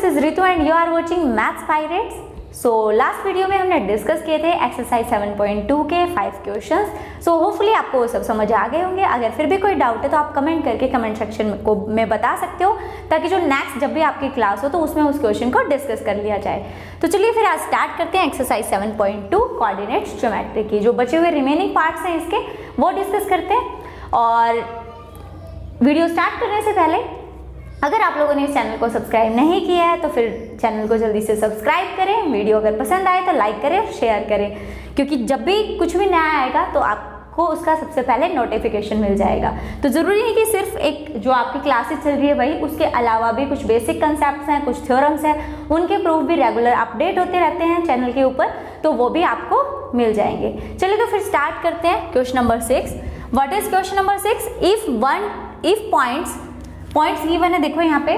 This is Ritu and you are watching maths pirates. So last video में हमने discuss किए थे एक्सरसाइज 7.2 के 5 क्वेश्चंस। सो होपफुली आपको वो सब समझ आ गए होंगे। अगर फिर भी कोई डाउट है तो आप कमेंट करके कमेंट सेक्शन में बता सकते हो, ताकि जो नेक्स्ट जब भी आपकी क्लास हो तो उसमें उस क्वेश्चन को डिस्कस कर लिया जाए। तो चलिए फिर आज स्टार्ट करते हैं एक्सरसाइज 7.2 कोऑर्डिनेट्स ज्योमेट्री की। जो बचे हुए रिमेनिंग पार्ट्स हैं इसके वो डिस्कस करते हैं। और वीडियो स्टार्ट करने से पहले अगर आप लोगों ने इस चैनल को सब्सक्राइब नहीं किया है तो फिर चैनल को जल्दी से सब्सक्राइब करें। वीडियो अगर पसंद आए तो लाइक करें और शेयर करें, क्योंकि जब भी कुछ भी नया आएगा तो आपको उसका सबसे पहले नोटिफिकेशन मिल जाएगा। तो ज़रूरी नहीं कि सिर्फ एक जो आपकी क्लासेस चल रही है वही, उसके अलावा भी कुछ बेसिक कंसेप्ट्स हैं, कुछ थ्योरम्स हैं, उनके प्रूफ भी रेगुलर अपडेट होते रहते हैं चैनल के ऊपर, तो वो भी आपको मिल जाएंगे। चलिए तो फिर स्टार्ट करते हैं। Question number 6। What is question number 6? If points given है, देखो यहाँ पे,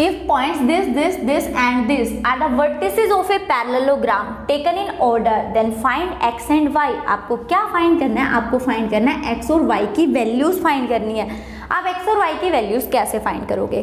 if points this and this are the vertices of a parallelogram taken in order, then find x and y. आपको क्या फाइंड करना है? आपको फाइंड करना है एक्स और वाई की वैल्यूज फाइंड करनी है। आप एक्स और वाई की वैल्यूज कैसे फाइंड करोगे?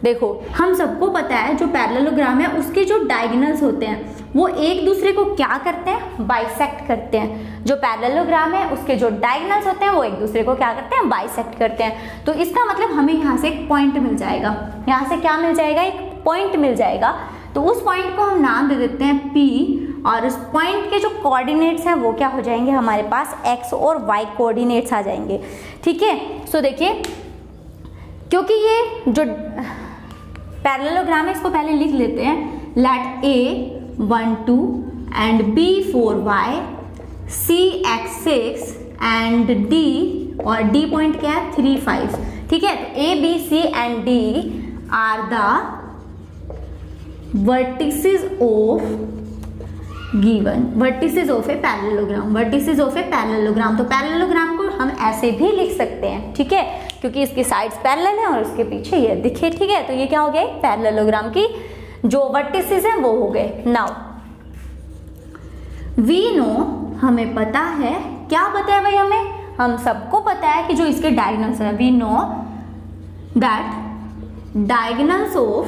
देखो, हम सबको पता है जो पैरेललोग्राम है उसके जो डायगोनल्स होते हैं वो एक दूसरे को क्या करते हैं? बाइसेक्ट करते हैं। जो पैरेललोग्राम है उसके जो डायगोनल्स होते हैं वो एक दूसरे को क्या करते हैं? बाइसेक्ट करते हैं। तो इसका मतलब हमें यहाँ से एक पॉइंट मिल जाएगा। यहाँ से क्या मिल जाएगा? एक पॉइंट मिल जाएगा। तो उस पॉइंट को हम नाम दे देते हैं P, और उस पॉइंट के जो कोऑर्डिनेट्स हैं वो क्या हो जाएंगे? हमारे पास x और y कोऑर्डिनेट्स आ जाएंगे। ठीक है, सो देखिए, क्योंकि ये जो पैरेललोग्राम है इसको पहले लिख लेते हैं। Let A 1 2 and B 4 y, C x 6 and D, और D पॉइंट क्या है? 3 5। ठीक है, तो A B C and D are the vertices of given vertices of a parallelogram, vertices of a parallelogram। तो पैरेललोग्राम को हम ऐसे भी लिख सकते हैं, ठीक है, क्योंकि इसकी साइड्स पैरेलल हैं और उसके पीछे ये दिखे। ठीक है, तो ये क्या हो गया? पैरेललोग्राम की जो वर्टिसेस हैं वो हो गए। नाउ वी नो, हमें पता है, क्या पता है भाई? हम सबको पता है कि जो इसके डायगोनल्स हैं, we know that diagonals of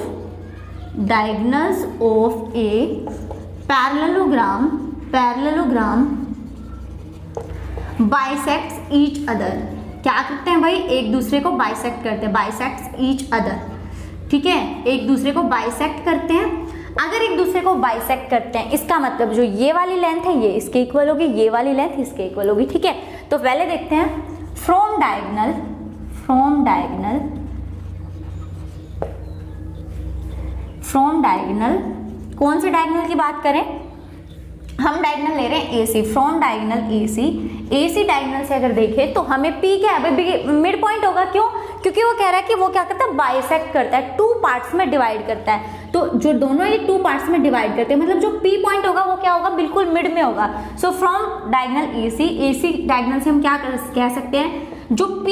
a parallelogram bisects each other. क्या करते हैं भाई? एक दूसरे को बाइसेक्ट करते हैं, बाइसेक्ट्स ईच अदर। ठीक है, एक दूसरे को बाइसेक्ट करते हैं। अगर एक दूसरे को बाइसेक्ट करते हैं इसका मतलब जो ये वाली लेंथ है ये इसके इक्वल होगी, ये वाली लेंथ इसके इक्वल होगी। ठीक है, तो पहले देखते हैं फ्रॉम डायगोनल कौन से डायगोनल की बात करें? हम डायगोनल ले रहे हैं AC, from diagonal AC diagonal से अगर देखें तो हमें P क्या है? मिड पॉइंट होगा। क्यों? क्योंकि वो कह रहा है कि वो क्या करता है? बाइसेक्ट करता है, 2 पार्ट्स में डिवाइड करता है। तो जो दोनों ये 2 पार्ट्स में डिवाइड करते हैं, मतलब जो P पॉइंट होगा वो क्या होगा? बिल्कुल मिड में होगा। So from diagonal AC diagonal से हम क्या कह सकते हैं? जो P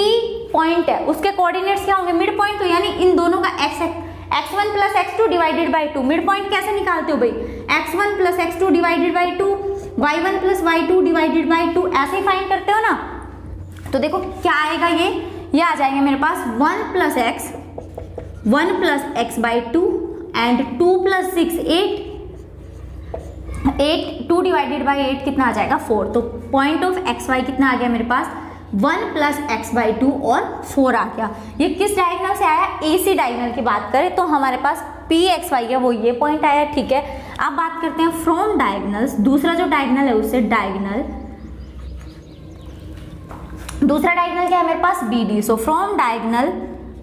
पॉइंट है उसके कोऑर्डिनेट्स क्या होंगे? Mid point. तो यानी इन दोनों का x1 plus x2 divided by 2। Mid point कैसे निकालते हो भाई? x1 plus x2 divided by 2, y1 plus y2 divided by 2, ऐसे ही फाइंड करते हो ना। तो देखो क्या आएगा, ये आ जाएंगे मेरे पास 1 plus x by 2 and 2 plus 6 8 2 divided by 8 कितना आ जाएगा? 4। तो पॉइंट ऑफ xy कितना आ गया मेरे पास? 1 प्लस x बाई 2 और 4 आ गया। ये किस डायगोनल से आया? AC डायगोनल की बात करें तो हमारे पास PXY है वो ये पॉइंट आया। ठीक है, अब बात करते हैं फ्रॉम डायगोनल्स। दूसरा जो डायगोनल है उससे दूसरा डायगोनल क्या है मेरे पास? BD। So from diagonal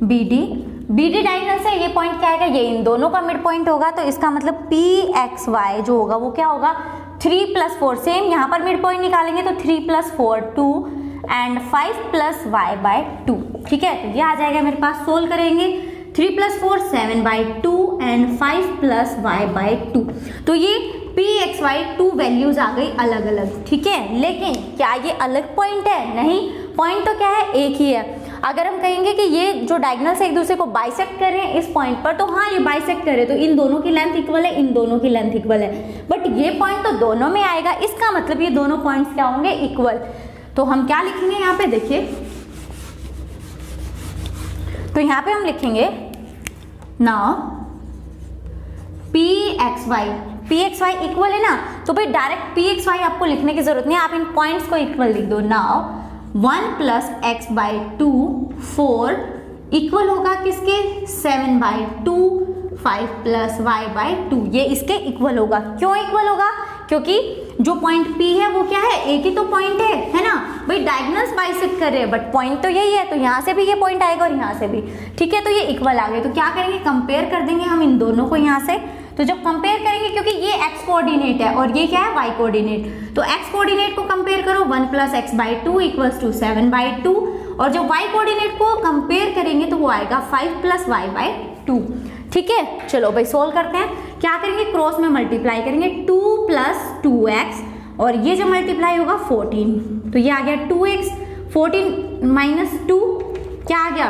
BD diagonal से ये पॉइंट क्या आएगा? ये इन दोनों का मिड पॉइंट होगा। तो इसका मतलब PXY जो होगा वो क्या होगा? 3 प्लस 4। सेम यहाँ पर मिड पॉइंट निकालेंगे तो 3 plus 4 2 and 5 plus y by 2। ठीक है, तो ये आ जाएगा मेरे पास। सोल्व करेंगे 3 plus 4 7 by 2 and 5 plus y by 2। तो ये PXY 2 वैल्यूज आ गई अलग अलग। ठीक है, लेकिन क्या ये अलग पॉइंट है? नहीं, पॉइंट तो क्या है? एक ही है। अगर हम कहेंगे कि ये जो डायगोनल से एक दूसरे को बाइसेक्ट कर रहे हैं इस पॉइंट पर, तो हाँ ये बाइसेक्ट कर रहे हैं, तो इन दोनों की लेंथ इक्वल है, इन दोनों की लेंथ इक्वल है। बट ये पॉइंट तो दोनों में आएगा, इसका मतलब ये दोनों पॉइंट्स क्या होंगे? इक्वल। तो हम क्या लिखेंगे यहाँ पे? देखिए, तो यहाँ पे हम लिखेंगे now P x y equal है ना, तो भाई डायरेक्ट पी एक्स वाई आपको लिखने की जरूरत नहीं है, आप इन पॉइंट्स को इक्वल लिख दो। Now 1 plus x by 2 4 equal होगा किसके 7 बाई 2 5 प्लस वाई बाई 2, ये इसके इक्वल होगा। क्यों इक्वल होगा? क्योंकि जो पॉइंट P है वो क्या है, एक ही तो पॉइंट है ना भाई, डायगोनल्स बाइसेक्ट कर रहे हैं बट पॉइंट तो यही है, तो यहाँ से भी ये पॉइंट आएगा और यहाँ से भी, ठीक है, तो ये इक्वल आ गए। तो क्या करेंगे, कंपेयर कर देंगे हम इन दोनों को यहाँ से। तो जब कंपेयर करेंगे, क्योंकि ये x कोऑर्डिनेट है और ये क्या है y कोऑर्डिनेट, तो x कोऑर्डिनेट को कंपेयर करो 1 plus x by 2 equals to 7 by 2, और जब y कोऑर्डिनेट को कंपेयर करेंगे तो वो आएगा 5 प्लस वाई बाई 2, ठीक है। चलो भाई सोल्व करते हैं। क्या करेंगे, क्रॉस में मल्टीप्लाई करेंगे 2 प्लस 2x, और ये जो मल्टीप्लाई होगा 14, तो ये आ गया 2x, 14 माइनस 2 क्या आ गया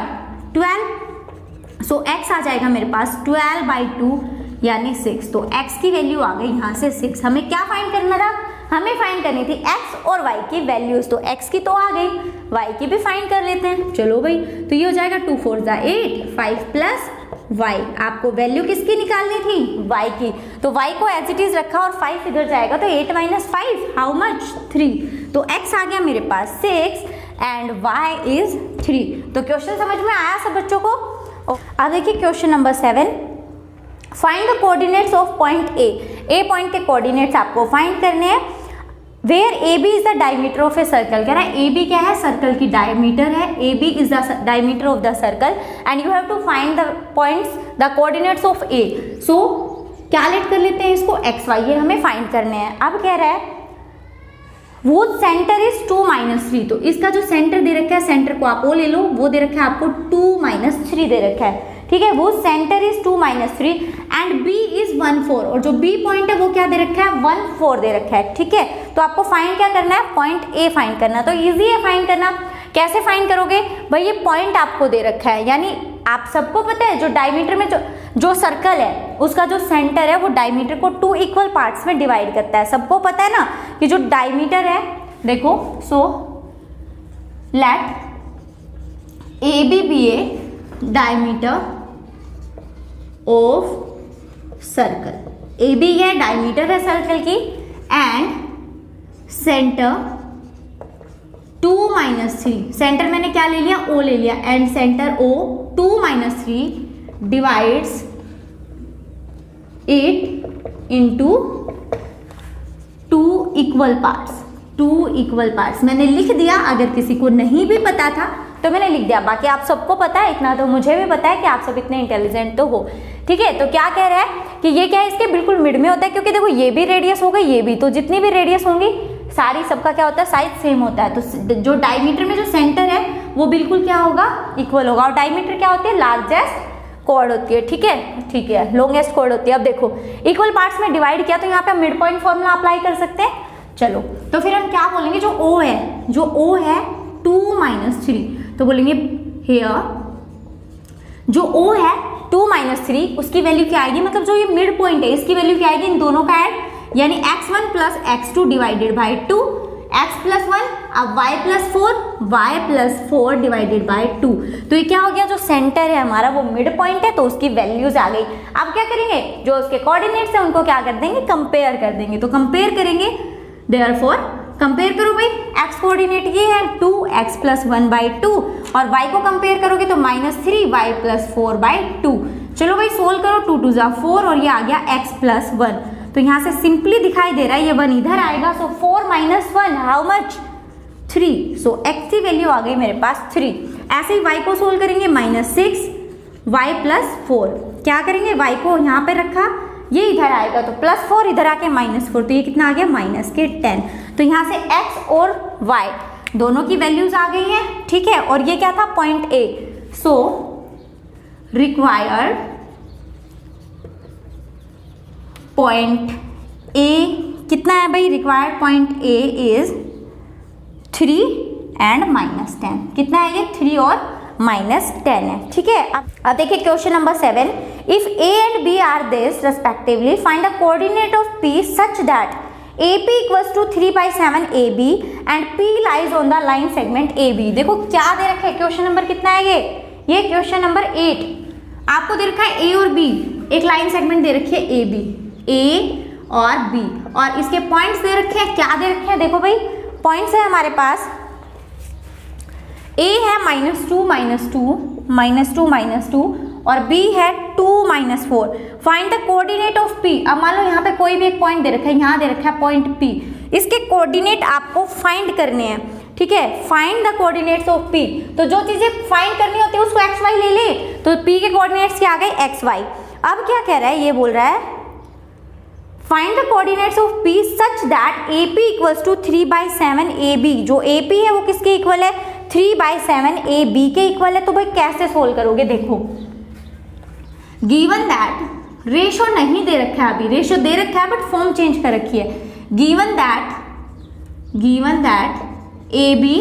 12, सो x आ जाएगा मेरे पास 12 बाई 2 यानी 6, तो x की वैल्यू आ गई यहाँ से 6। हमें क्या फाइंड करना था, हमें फाइंड करनी थी x और y की वैल्यूज, तो x की तो आ गई, y की भी फाइंड कर लेते हैं। चलो भाई, तो ये हो जाएगा 2 4 8 5 प्लस y, आपको वैल्यू किसकी निकालनी थी, y की, तो y को एज इट इज रखा और 5 इधर जाएगा, तो 8 माइनस 5 हाउ मच 3, तो x आ गया मेरे पास 6 एंड y इज 3। तो क्वेश्चन समझ में आया सब बच्चों को? अब देखिए question number 7, find the coordinates of point A point के कोऑर्डिनेट्स आपको फाइंड करने हैं। Where A B is the diameter of a circle, कह रहा है ए बी क्या है, सर्कल की डायमीटर है, A B is the diameter of the circle and you have to find the points the coordinates of A. So क्या let कर लेते हैं इसको एक्स वाई, ये हमें फाइंड करने हैं। अब कह रहा है वो सेंटर इज 2 माइनस 3, तो इसका जो सेंटर दे रखा है, सेंटर को आप वो ले लो, वो दे रखा है आपको 2 माइनस 3 दे रखा है, ठीक है, वो centre is 2 minus 3 and B is 1 4, और जो बी पॉइंट है वो क्या दे रखा है 1 4 दे रखा है, ठीक है। तो आपको फाइंड क्या करना है, पॉइंट ए फाइंड करना, तो इजी है फाइंड करना। कैसे फाइंड करोगे भाई, ये पॉइंट आपको दे रखा है, यानी आप सबको पता है जो डायमीटर में जो सर्कल है उसका जो सेंटर है वो डायमीटर को 2 इक्वल पार्ट्स में डिवाइड करता है, सबको पता है ना कि जो डायमीटर है, देखो, so let A B a diameter of circle, A B है डायमीटर है सर्कल की, एंड सेंटर 2 माइनस 3, सेंटर मैंने क्या ले लिया, ओ ले लिया, and centre O 2 minus 3 divides 8 into 2 equal parts, 2 equal parts मैंने लिख दिया। अगर किसी को नहीं भी पता था तो मैंने लिख दिया, बाकी आप सबको पता है, इतना तो मुझे भी पता है कि आप सब इतने इंटेलिजेंट तो हो, ठीक है। तो क्या कह रहा है कि ये क्या है, इसके बिल्कुल मिड में होता है, क्योंकि देखो ये भी रेडियस हो गई, ये भी, तो जितनी भी रेडियस होंगी सारी, सबका क्या होता है, साइज सेम होता है, तो जो डायमीटर में जो सेंटर है वो बिल्कुल क्या होगा, इक्वल होगा। और डायमीटर क्या होती है, लार्जेस्ट कॉर्ड होती है, ठीक है, ठीक है, लॉन्गेस्ट कॉर्ड होती है। अब देखो इक्वल पार्ट्स में डिवाइड किया तो यहाँ पे मिड पॉइंट फॉर्मूला अप्लाई कर सकते हैं। चलो तो फिर हम क्या बोलेंगे, जो ओ है 2 माइनस 3, तो बोलेंगे हियर जो ओ है 2 माइनस 3, उसकी वैल्यू क्या आएगी, मतलब जो ये मिड पॉइंट है इसकी वैल्यू क्या आएगी, इन दोनों का ऐड, यानी x1 plus x2 divided by 2, x plus 1, अब y plus 4, y plus 4 divided by 2, तो ये क्या हो गया, जो सेंटर है हमारा वो मिड पॉइंट है, तो उसकी वैल्यूज आ गई। अब क्या करेंगे, जो उसके कोऑर्डिनेट्स है उनको क्या कर देंगे, कंपेयर कर देंगे, तो कंपेयर करेंगे, देयरफॉर कंपेयर करो भाई, x कोऑर्डिनेट ये है 2x प्लस 1 बाई 2, और y को कंपेयर करोगे तो माइनस 3 y प्लस 4 बाई 2। चलो भाई सोल्व करो, 2 2 जा 4 और ये आ गया x प्लस 1, तो यहाँ से सिंपली दिखाई दे रहा है ये 1 इधर आएगा, सो 4 minus 1 how much 3, so x की वैल्यू आ गई मेरे पास 3। ऐसे ही y को सोल्व करेंगे, माइनस 6 y प्लस 4, क्या करेंगे, y को यहाँ पे रखा, ये इधर आएगा तो प्लस 4, इधर आके माइनस 4, तो ये कितना आ गया, माइनस के 10। तो यहाँ से x और y दोनों की वैल्यूज आ गई हैं, ठीक है। और ये क्या था, point A, so required point A कितना है भाई, required point A is 3 and minus 10, कितना है ये, 3 और माइनस 10 है, ठीक है। अब देखिए question number 7, if A and B are this respectively find the coordinate of P such that AP equals to 3/7 AB and P lies on the line segment AB। देखो क्या दे रखा है, क्वेश्चन नंबर कितना है ये क्वेश्चन नंबर 8। आपको दे रखा है ए और बी, एक लाइन सेगमेंट दे रखी है ए बी, ए और बी, और इसके पॉइंट्स दे रखे हैं। क्या दे रखे हैं? देखो भाई पॉइंट्स है हमारे पास, ए है -2 -2 -2 और बी है 2 -4। Find the coordinate of P. अब मान लो यहाँ पे कोई भी एक पॉइंट दे रखा है, यहाँ दे रखा है पॉइंट पी, इसके कोऑर्डिनेट आपको फाइंड करने हैं, ठीक है। Find the coordinates of P, तो जो चीजें फाइंड करनी होती है उसको एक्स वाई ले ले, तो पी के कोऑर्डिनेट्स क्या आ गए? X y. अब क्या कह रहा है? ये बोल रहा है find the coordinates of P such that A P equals to 3/7 A B. जो ए पी है वो किसके इक्वल है? 3/7 ए बी के इक्वल है। तो भाई कैसे सोल्व करोगे? देखो गिवन दैट, रेशो नहीं दे रखा है, अभी रेशो दे रखा है बट फॉर्म चेंज कर रखी है। Given that A B,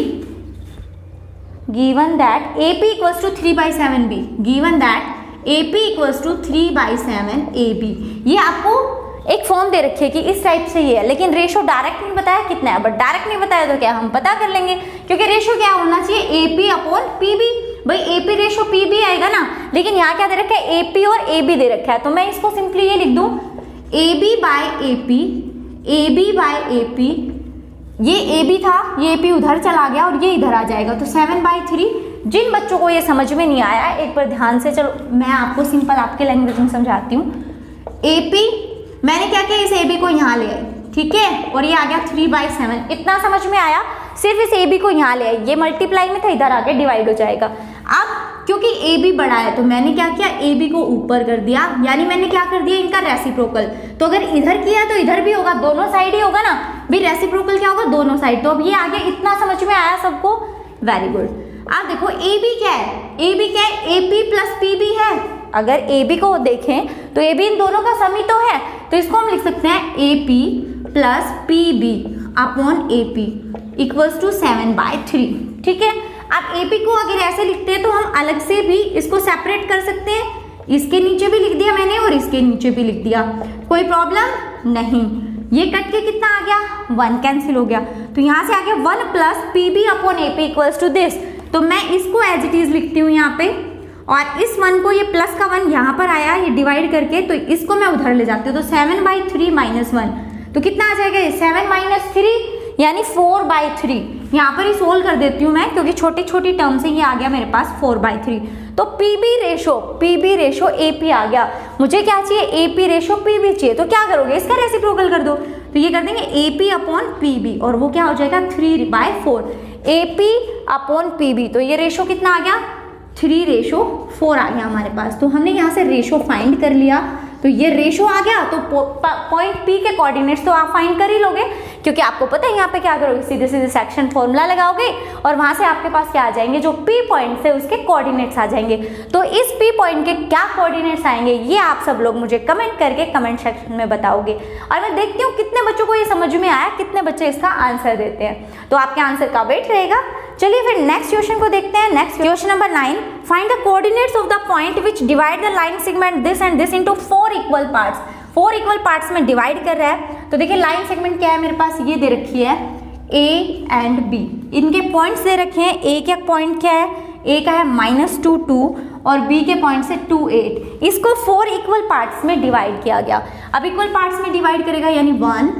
given that A P equals to 3/7 B, given that A P equals to 3/7 A B. ये आपको एक फॉर्म दे रखी है कि इस टाइप से ये है, लेकिन रेशो डायरेक्ट नहीं बताया कितना है, बट डायरेक्ट नहीं बताया तो क्या हम पता कर लेंगे, क्योंकि रेशो क्या होना चाहिए? A P upon P B. भाई A P ratio P B आएगा ना, लेकिन यहाँ क्या दे रखा है? ए पी और ए बी दे रखा है, तो मैं इसको सिंपली ये लिख दूं A B by A P, A B by A P. ये ए बी था, ये ए पी उधर चला गया और ये इधर आ जाएगा, तो 7/3। जिन बच्चों को ये समझ में नहीं आया एक बार ध्यान से, चलो मैं आपको सिंपल आपके लैंग्वेज में समझाती हूँ। ए पी मैंने क्या किया? इस ए बी को यहाँ ले आई, ठीक है, और ये आ गया 3/7। इतना समझ में आया? सिर्फ इस ए बी को यहाँ ले आई, ये मल्टीप्लाई में था, इधर आके डिवाइड हो जाएगा। अब क्योंकि ए बी बड़ा है तो मैंने क्या किया? ए बी को ऊपर कर दिया, यानी मैंने क्या कर दिया? इनका रेसिप्रोकल। तो अगर इधर किया तो इधर भी होगा, दोनों साइड ही होगा ना भी। रेसिप्रोकल क्या होगा? दोनों साइड। तो अब ये आ गया, इतना समझ में आया सबको? Very good. अब देखो ए बी क्या है? ए बी क्या है? A P plus P B है। अगर ए बी को देखें तो ए बी इन दोनों का सम ही तो है, तो इसको हम लिख सकते हैं A P plus P B upon A P equals to 7/3, ठीक है। अब ए पी को अगर ऐसे लिखते हैं तो हम अलग से भी इसको सेपरेट कर सकते हैं, इसके नीचे भी लिख दिया मैंने और इसके नीचे भी लिख दिया, कोई प्रॉब्लम नहीं। ये कट के कितना आ गया? 1 कैंसिल हो गया, तो यहाँ से आ गया 1 plus P B upon A P equals to this. तो मैं इसको एज इट इज लिखती हूँ यहाँ पे, और इस 1 को, ये प्लस का 1 यहाँ पर आया ये डिवाइड करके, तो इसको मैं उधर ले जाती हूँ, तो 7/3 - 1, तो कितना आ जाएगा? 7 - 3 यानी 4/3। यहाँ पर ही सोल्व कर देती हूँ मैं, क्योंकि छोटी छोटी टर्म से ये आ गया मेरे पास 4/3। तो P B ratio A P आ गया। मुझे क्या चाहिए? A P ratio P B चाहिए, तो क्या करोगे? इसका रेसिप्रोकल कर दो, तो ये कर देंगे A P upon P B, और वो क्या हो जाएगा? 3/4 A P upon P B. तो ये रेशो कितना आ गया? 3/4 आ गया हमारे पास। तो हमने यहाँ से रेशो फाइंड कर लिया, तो ये रेशो आ गया, तो पॉइंट पी के कोऑर्डिनेट्स तो आप फाइंड कर ही लोगे, क्योंकि आपको पता है यहाँ पे क्या करोगे? सीधे सीधे सेक्शन फॉर्मूला लगाओगे और वहां से आपके पास क्या आ जाएंगे? जो पी पॉइंट से उसके कोऑर्डिनेट्स आ जाएंगे। तो इस पी पॉइंट के क्या कोऑर्डिनेट्स आएंगे ये आप सब लोग मुझे कमेंट करके कमेंट सेक्शन में बताओगे, और मैं देखती हूँ कितने बच्चों को ये समझ में आया, कितने बच्चे इसका आंसर देते हैं। तो आपके आंसर का वेट रहेगा। चलिए फिर नेक्स्ट क्वेश्चन को देखते हैं। Next question number 9, find the coordinates of the point which divide the line segment this and this into 4 equal parts. 4 equal parts में डिवाइड कर रहा है। तो देखिए लाइन सेगमेंट क्या है मेरे पास, ये दे रखी है ए एंड बी, इनके पॉइंट्स दे रखे हैं। ए का पॉइंट क्या है? ए का है -2 2 और बी के पॉइंट से 2 8। इसको 4 इक्वल पार्ट्स में डिवाइड किया गया। अब इक्वल पार्ट्स में डिवाइड करेगा, यानी 1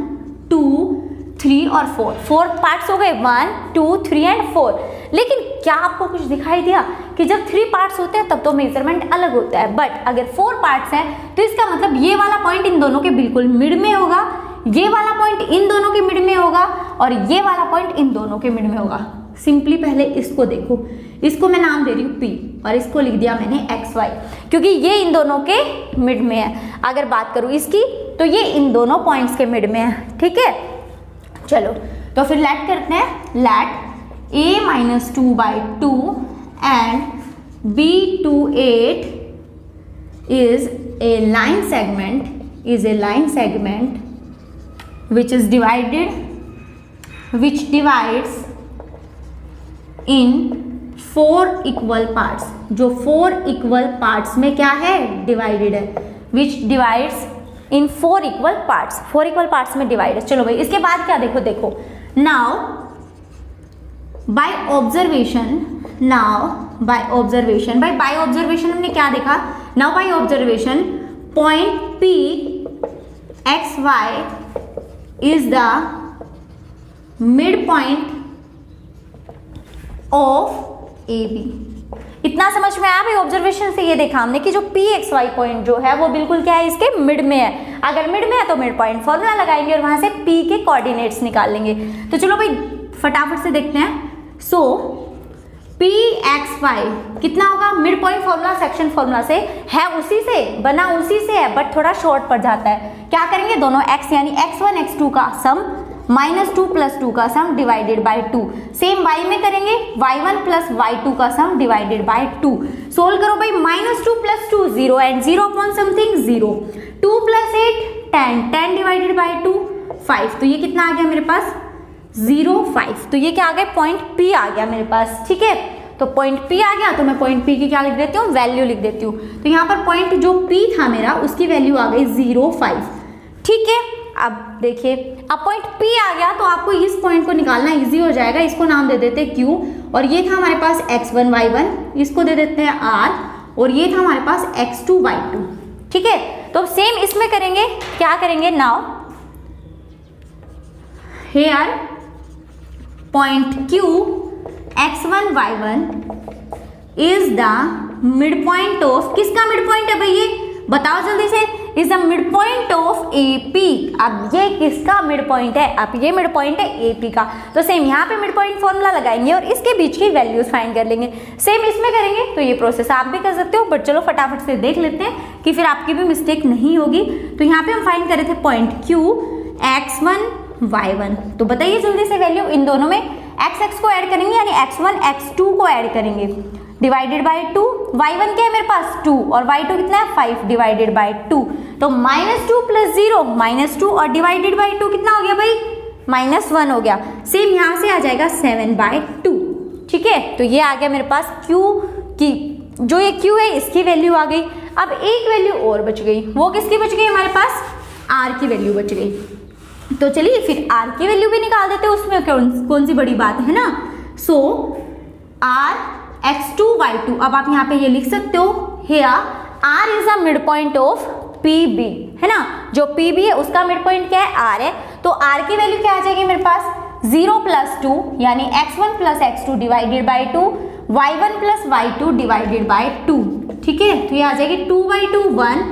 2 3 और 4 पार्ट्स हो गए, 1 2 3 एंड 4। लेकिन क्या आपको कुछ दिखाई दिया कि जब 3 पार्ट्स होते हैं तब तो मेजरमेंट अलग होता है, बट अगर 4 पार्ट्स हैं तो इसका मतलब ये वाला पॉइंट इन दोनों के बिल्कुल मिड में होगा, ये वाला पॉइंट इन दोनों के मिड में होगा, और ये वाला पॉइंट इन दोनों के मिड में होगा। सिंपली पहले इसको देखो, इसको मैं नाम दे रही हूँ P और इसको लिख दिया मैंने XY, क्योंकि ये इन दोनों के मिड में है। अगर बात करूँ इसकी तो ये इन दोनों पॉइंट्स के मिड में है, ठीक है। चलो तो फिर लेट करते हैं, let a - 2/2 and b to 8 is a line segment which divides in 4 equal parts। जो 4 equal parts में क्या है? डिवाइडेड है, which divides in 4 equal parts। 4 equal parts में डिवाइड है। चलो भाई इसके बाद क्या देखो now by observation हमने क्या देखा? Now by observation point P x y is the mid point of A B. इतना समझ में आया भाई? ऑब्जर्वेशन से ये देखा हमने कि जो पी एक्स वाई पॉइंट जो है वो बिल्कुल क्या है, इसके मिड में है। अगर मिड में है तो मिड पॉइंट फॉर्मूला लगाएंगे और वहां से पी के कोऑर्डिनेट्स निकाल लेंगे। तो चलो भाई फटाफट से देखते हैं। सो पी एक्स वाई कितना होगा, mid point formula section formula से है, उसी से बना, उसी से है, बट थोड़ा शॉर्ट पड़ जाता है। क्या करेंगे, दोनों x यानी x1 x2 का सम -2 + 2 का सम डिवाइडेड बाय 2। सेम y में करेंगे y1 + y2 का सम डिवाइडेड बाय 2। सोल्व करो भाई, -2 + 2 0 and 0 upon something 0, 2 + 8 10, 10 divided by 2 5। तो ये कितना आ गया मेरे पास 0 5। तो ये क्या आ गया, पॉइंट P आ गया मेरे पास। ठीक है, तो पॉइंट P आ गया तो मैं पॉइंट P की क्या लिख देती हूँ, वैल्यू लिख देती हूँ। तो यहाँ पर पॉइंट जो P था मेरा उसकी वैल्यू आ गई 0 5। ठीक है, अब देखिए, अब पॉइंट P आ गया तो आपको इस पॉइंट को निकालना इजी हो जाएगा। इसको नाम दे देते हैं Q, और ये था हमारे पास x1 y1, इसको दे देते हैं R, और ये था हमारे पास x2 y2। ठीक है, तो सेम इसमें करेंगे, क्या करेंगे, now here point Q x1 y1 is the mid point of, किसका मिड पॉइंट है भाई, ये बताओ जल्दी से, is the mid point of AP। अब ये किसका मिड पॉइंट है, अब ये मिड पॉइंट है AP का। तो सेम यहाँ पे मिड पॉइंट फॉर्मूला लगाएंगे और इसके बीच की वैल्यूज फाइंड कर लेंगे। सेम इसमें करेंगे, तो ये प्रोसेस आप भी कर सकते हो, बट चलो फटाफट से देख लेते हैं कि फिर आपकी भी मिस्टेक नहीं होगी। तो यहाँ पे हम फाइंड कर रहे थे पॉइंट Q x1 y1। तो बताइए जल्दी से वैल्यू, इन दोनों में x को ऐड करेंगे यानी x1 x2 को ऐड करेंगे डिवाइडेड बाय 2। y1 क्या है मेरे पास 2 और y2 कितना है 5 डिवाइडेड बाय 2। तो -2 + 0 -2 और डिवाइडेड बाय 2 कितना हो गया भाई, -1 हो गया। सेम यहाँ से आ जाएगा 7/2। ठीक है, तो ये आ गया मेरे पास Q की, जो ये Q है इसकी वैल्यू आ गई। अब एक वैल्यू और बच गई, वो किसकी बच गई, हमारे पास R की वैल्यू बच गई। तो चलिए फिर R की वैल्यू भी निकाल देते हैं, उसमें कौन सी बड़ी बात है ना। सो R x2 y2, अब आप यहाँ पे ये लिख सकते हो, here R is the mid point of PB, है ना। जो PB है उसका मिड पॉइंट क्या है, R है। तो R की वैल्यू क्या आ जाएगी मेरे पास 0 + 2 यानी x1 + x2 divided by 2, y1 + y2 divided by 2। ठीक है, तो ये आ जाएगी 2/2 1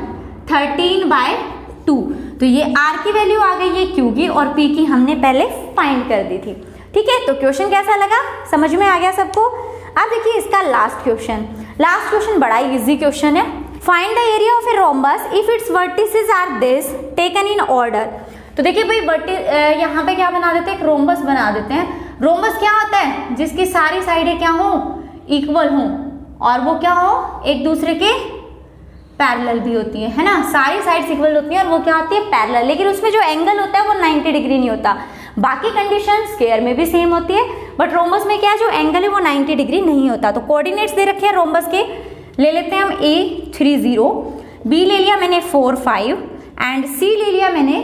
13/2। तो ये R की वैल्यू आ गई है Q की, और P की हमने पहले फाइंड कर दी थी। ठीक है, तो क्वेश्चन कैसा लगा, समझ में आ गया सबको। अब देखिए इसका लास्ट क्वेश्चन बड़ा इजी क्वेश्चन है। Find the area of a rhombus if its vertices are this taken in order. तो देखिए भाई यहाँ पे क्या बना देते हैं, एक रोम्बस बना देते हैं। रोम्बस क्या होता है, जिसकी सारी साइडें क्या हो, इक्वल हो, और वो क्या हो, एक दूसरे के पैरेलल भी होती है ना। सारी साइड्स इक्वल होती हैं और वो क्या होती है, पैरेलल। लेकिन उसमें जो एंगल होता है वो 90 डिग्री नहीं होता। बाकी कंडीशन स्क्वायर में भी सेम होती है, बट रोम्बस में क्या है, जो एंगल है वो 90 डिग्री नहीं होता। तो कोऑर्डिनेट्स दे रखे हैं रोम्बस के, ले लेते हैं हम A 3 0, B ले लिया मैंने 4 5 एंड C ले लिया मैंने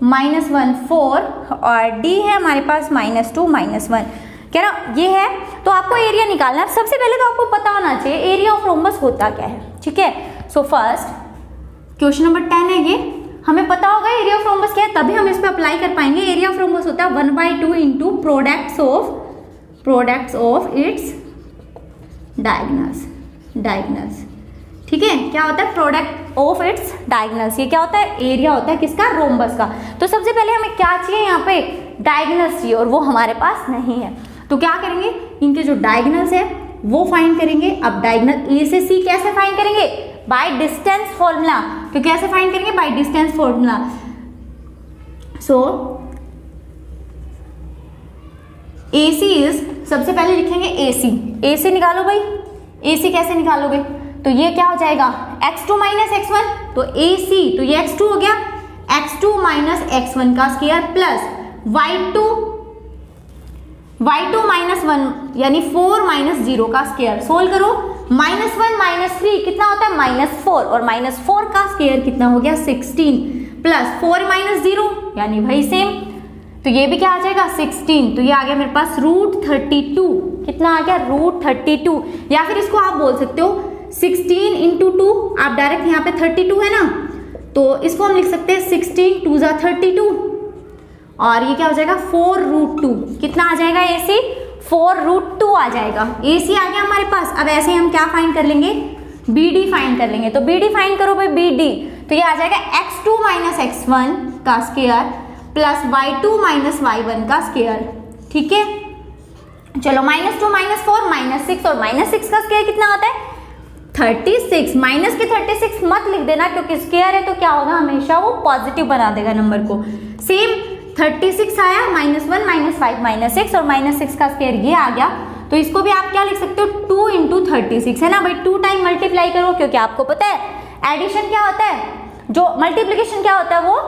-1 4 और D है हमारे पास -2 -1। क्या ना, ये है। तो आपको एरिया निकालना है। सबसे पहले तो आपको पता होना चाहिए एरिया ऑफ रोम्बस होता क्या है। ठीक है, सो फर्स्ट क्वेश्चन नंबर 10 है ये, हमें पता होगा एरिया ऑफ रोम्बस क्या है, तभी हम इस पे अप्लाई कर पाएंगे। एरिया ऑफ रोम्बस होता है 1/2 into products of its diagonals. ठीक है, क्या होता है, प्रोडक्ट ऑफ इट्स डायगोनल्स। ये क्या होता है, एरिया होता है किसका, रोम्बस का। तो सबसे पहले हमें क्या चाहिए, यहाँ पे डायगोनल्स चाहिए, और वो हमारे पास नहीं है। तो क्या करेंगे, इनके जो डायगोनल्स है वो फाइंड करेंगे। अब डायगोनल ए से सी कैसे फाइंड करेंगे, बाय डिस्टेंस फॉर्मूला। तो कैसे फाइंड करेंगे, by distance formula. So AC is, सबसे पहले लिखेंगे AC निकालो भाई। AC कैसे निकालोगे, तो ये क्या हो जाएगा, x2 - x1, तो AC, तो ये x2 हो गया, x2 - x1 का स्क्वायर प्लस y2 -1 यानी 4 - 0 का स्क्वायर। सोल्व करो, -1 - 3 कितना होता है, -4, और -4 का स्क्वायर कितना हो गया 16 प्लस 4 - 0 यानी भाई सेम। तो ये भी क्या आ जाएगा 16। तो ये आ गया मेरे पास √32। कितना आ गया, √32, या फिर इसको आप बोल सकते हो 16 इंटू 2, आप डायरेक्ट यहाँ पे 32 है ना, तो इसको हम लिख सकते हैं 16 2 ज़ा 32, और ये क्या हो जाएगा 4√2, कितना आ जाएगा AC 4√2 आ जाएगा। AC आ गया हमारे पास। अब ऐसे ही हम क्या फाइंड कर लेंगे, BD फाइंड कर लेंगे। तो BD फाइंड करो भाई, BD तो ये आ जाएगा x2 माइनस x1 का square plus y2 minus y1 का स्क्वायर। ठीक है, चलो -2 -4 -6, और -6 का स्क्वायर कितना होता है 36। माइनस के 36 मत लिख देना, क्योंकि स्क्वायर है तो क्या होगा, हमेशा वो पॉजिटिव बना देगा नंबर को। सेम 36 आया, -1 -5 -6, और -6 का स्क्वायर ये आ गया। तो इसको भी आप क्या लिख सकते हो 2 इंटू 36 है ना भाई, 2 टाइम मल्टीप्लाई करो, क्योंकि आपको पता है एडिशन क्या होता है, जो मल्टीप्लीकेशन क्या होता है, वो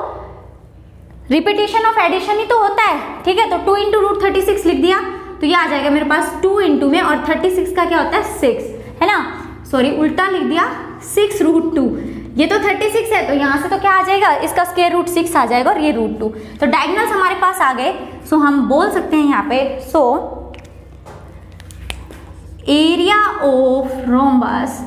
रिपीटेशन ऑफ एडिशन ही तो होता है। ठीक है, तो 2 इंटू √36 लिख दिया, तो ये आ जाएगा मेरे पास 2 इंटू में, और 36 का क्या होता है 6 है ना, सॉरी उल्टा लिख दिया 6√2। ये तो 36 है, तो यहाँ से तो क्या आ जाएगा, इसका स्क्वायर रूट 6 आ जाएगा, और ये √2। तो डायगोनल्स हमारे पास आ गए। सो हम बोल सकते हैं यहाँ पे, सो एरिया ऑफ रोम्बस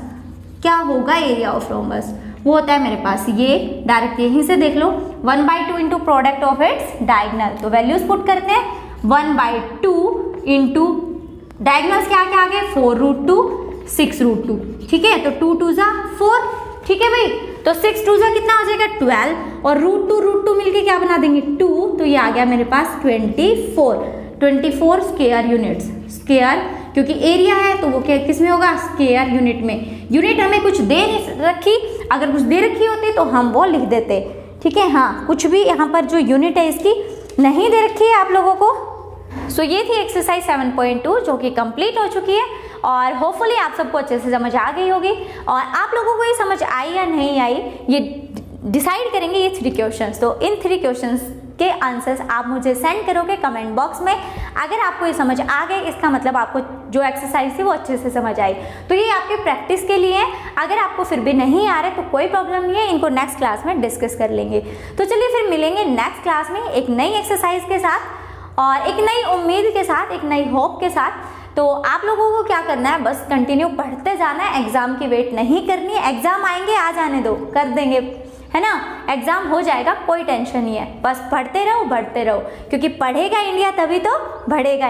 क्या होगा, एरिया ऑफ रोम्बस वो होता है मेरे पास ये, डायरेक्ट यहीं से देख लो 1/2 into product of its diagonal. तो वैल्यूज पुट करते हैं 1/2 इंटू डायगोनल्स क्या क्या आ गए 4√2 6√2। ठीक है, तो 2 2 ज़ा 4। ठीक है भाई, तो 6 2 ज़ा कितना हो जाएगा 12, और √2 मिलके क्या बना देंगे 2, तो ये आ गया मेरे पास 24 स्क्वायर यूनिट्स। स्क्वायर क्योंकि एरिया है तो वो क्या किस में होगा, स्क्वायर यूनिट में। यूनिट हमें कुछ दे नहीं रखी, अगर कुछ दे रखी होती तो हम वो लिख देते। ठीक है, हाँ कुछ भी यहाँ पर जो यूनिट है इसकी नहीं दे रखी है आप लोगों को। सो ये थी एक्सरसाइज 7.2 जो कि कंप्लीट हो चुकी है, और होपफुली आप सबको अच्छे से समझ आ गई होगी। और आप लोगों को ये समझ आई या नहीं आई ये डिसाइड करेंगे ये 3 क्वेश्चंस। तो इन 3 क्वेश्चंस के आंसर्स आप मुझे सेंड करोगे कमेंट बॉक्स में। अगर आपको ये समझ आ गए इसका मतलब आपको जो एक्सरसाइज थी वो अच्छे से समझ आई। तो ये आपकी प्रैक्टिस के लिए है, अगर आपको फिर भी नहीं आ रहे तो कोई प्रॉब्लम नहीं है, इनको नेक्स्ट क्लास में डिस्कस कर लेंगे। तो चलिए फिर मिलेंगे नेक्स्ट क्लास में एक नई एक्सरसाइज के साथ और एक नई उम्मीद के साथ, एक नई होप के साथ। तो आप लोगों को क्या करना है, बस कंटिन्यू पढ़ते जाना है, एग्जाम की वेट नहीं करनी है। एग्जाम आएंगे आ जाने दो, कर देंगे है ना, एग्जाम हो जाएगा, कोई टेंशन नहीं है। बस पढ़ते रहो, बढ़ते रहो, क्योंकि पढ़ेगा इंडिया तभी तो बढ़ेगा।